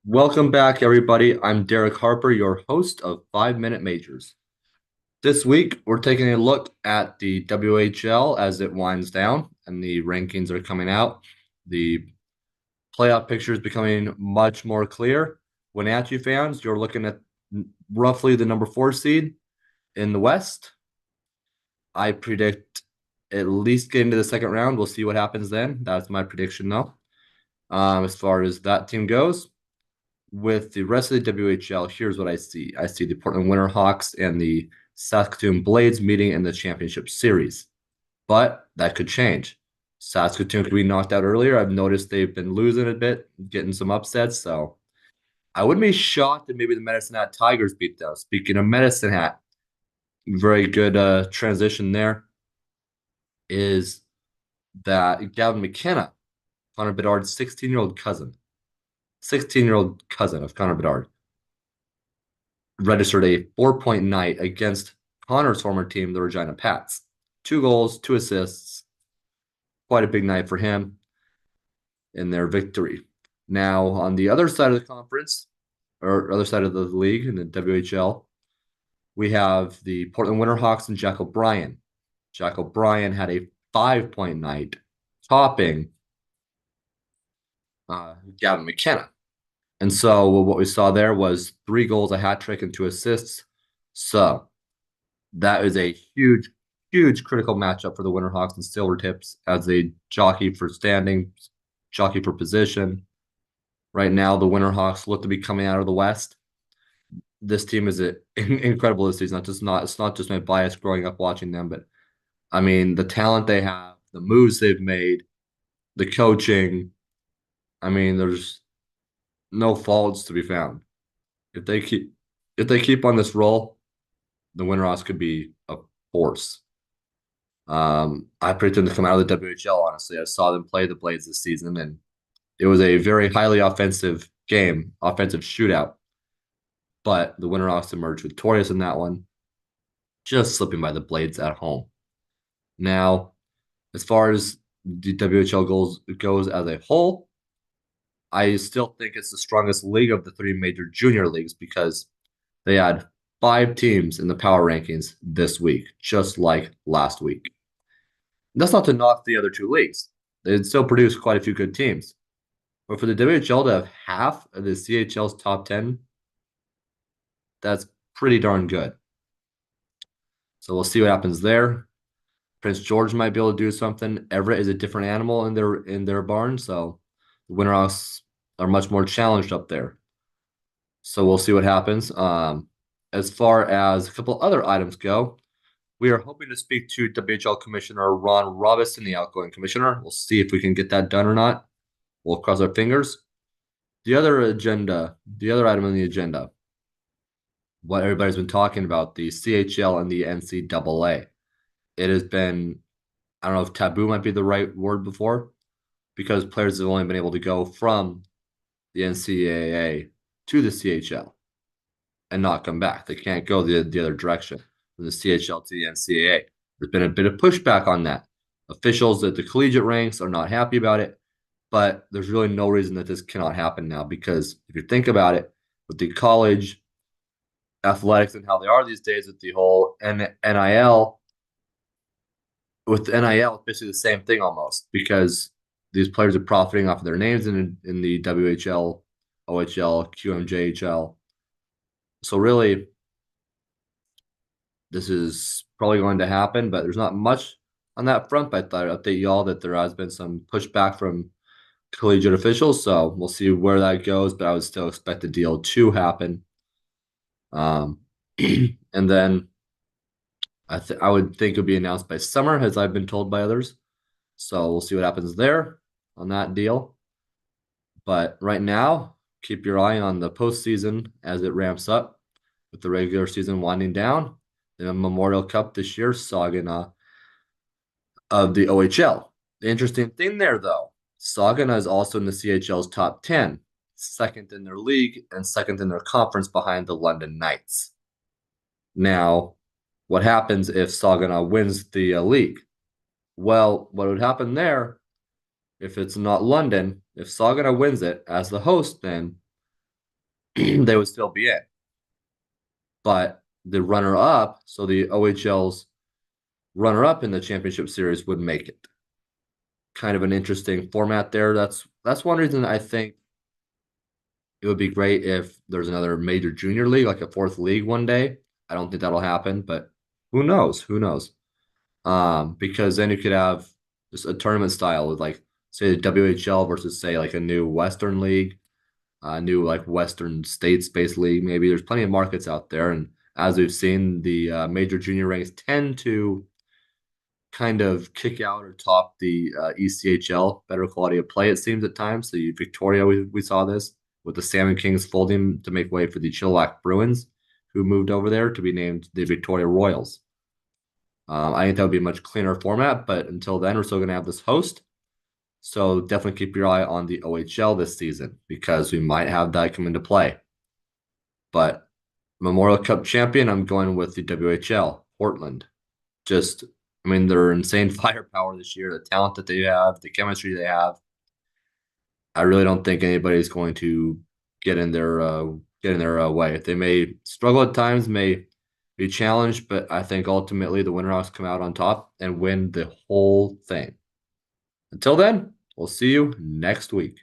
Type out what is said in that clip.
Welcome back, everybody. I'm Derek Harper, your host of 5 Minute Majors. This week, we're taking a look at the WHL as it winds down and the rankings are coming out. The playoff picture is becoming much more clear. Wenatchee fans, you're looking at roughly the number 4 seed in the West. I predict at least getting to the second round. We'll see what happens then. That's my prediction, though. As far as that team goes, with the rest of the WHL, here's what I see. I see the Portland Winterhawks and the Saskatoon Blades meeting in the championship series. But that could change. Saskatoon could be knocked out earlier. I've noticed they've been losing a bit, getting some upsets. So I wouldn't be shocked if maybe the Medicine Hat Tigers beat them. Speaking of Medicine Hat, very good transition there is that Gavin McKenna, Connor Bedard's 16-year-old cousin of Connor Bedard, registered a 4-point night against Connor's former team, the Regina Pats. 2 goals, 2 assists. Quite a big night for him in their victory. Now, on the other side of the conference, or other side of the league in the WHL, we have the Portland Winterhawks and Jack O'Brien. Jack O'Brien had a 5-point night, topping Gavin McKenna. And so what we saw there was 3 goals, a hat trick, and 2 assists. So that is a huge, huge critical matchup for the Winterhawks and Silvertips as they jockey for standing, jockey for position. Right now, the Winterhawks look to be coming out of the West. This team is incredible this season. It's not just my bias growing up watching them, but I mean the talent they have, the moves they've made, the coaching. I mean, there's no faults to be found. If they keep on this roll, the Winterhawks could be a force. I predicted them to come out of the WHL, honestly. I saw them play the Blades this season, and it was a very highly offensive game, offensive shootout. But the Winterhawks emerged victorious in that one, just slipping by the Blades at home. Now, as far as the WHL goes as a whole, I still think it's the strongest league of the 3 major junior leagues because they had 5 teams in the power rankings this week, just like last week. That's not to knock the other 2 leagues. They still produce quite a few good teams. But for the WHL to have half of the CHL's top 10, that's pretty darn good. So we'll see what happens there. Prince George might be able to do something. Everett is a different animal in their barn, so the Winterhawks are much more challenged up there. So we'll see what happens. As far as a couple other items go, we are hoping to speak to WHL Commissioner Ron Robison, the outgoing commissioner. We'll see if we can get that done or not. We'll cross our fingers. The other item on the agenda, what everybody's been talking about, the CHL and the NCAA. It has been, I don't know if taboo might be the right word before, because players have only been able to go from the NCAA to the CHL and not come back. They can't go the other direction from the CHL to the NCAA. There's been a bit of pushback on that. Officials at the collegiate ranks are not happy about it, but there's really no reason that this cannot happen now because if you think about it, with the college athletics and how they are these days with the whole NIL, with NIL, it's basically the same thing almost because these players are profiting off of their names in the WHL, OHL, QMJHL. So really, this is probably going to happen, but there's not much on that front. But I thought I'd update y'all that there has been some pushback from collegiate officials. So we'll see where that goes, but I would still expect the deal to happen. And then I would think it would be announced by summer, as I've been told by others. So we'll see what happens there on that deal. But right now, keep your eye on the postseason as it ramps up with the regular season winding down. The Memorial Cup this year, Saginaw of the OHL. The interesting thing there, though, Saginaw is also in the CHL's top 10, second in their league and second in their conference behind the London Knights. Now, what happens if Saginaw wins the league? Well, what would happen there if it's not London? If Saginaw wins it as the host, then they would still be in. But the runner up, so the OHL's runner up in the championship series would make it. Kind of an interesting format there. That's one reason I think it would be great if there's another major junior league, like a fourth league one day. I don't think that'll happen, but who knows? Who knows? Because then you could have just a tournament style with like say the WHL versus say like a new Western league, a new like Western states based league. Maybe there's plenty of markets out there, and as we've seen, the major junior ranks tend to kind of kick out or top the ECHL, better quality of play, it seems at times. So Victoria, we saw this with the Salmon Kings folding to make way for the Chilliwack Bruins, who moved over there to be named the Victoria Royals. I think that would be a much cleaner format, but until then, we're still going to have this host. So definitely keep your eye on the OHL this season because we might have that come into play. But Memorial Cup champion, I'm going with the WHL, Portland. Just, I mean, they're insane firepower this year, the talent that they have, the chemistry they have. I really don't think anybody's going to get in their way. They may struggle at times, may be challenged, but I think ultimately the Winterhawks come out on top and win the whole thing. Until then, we'll see you next week.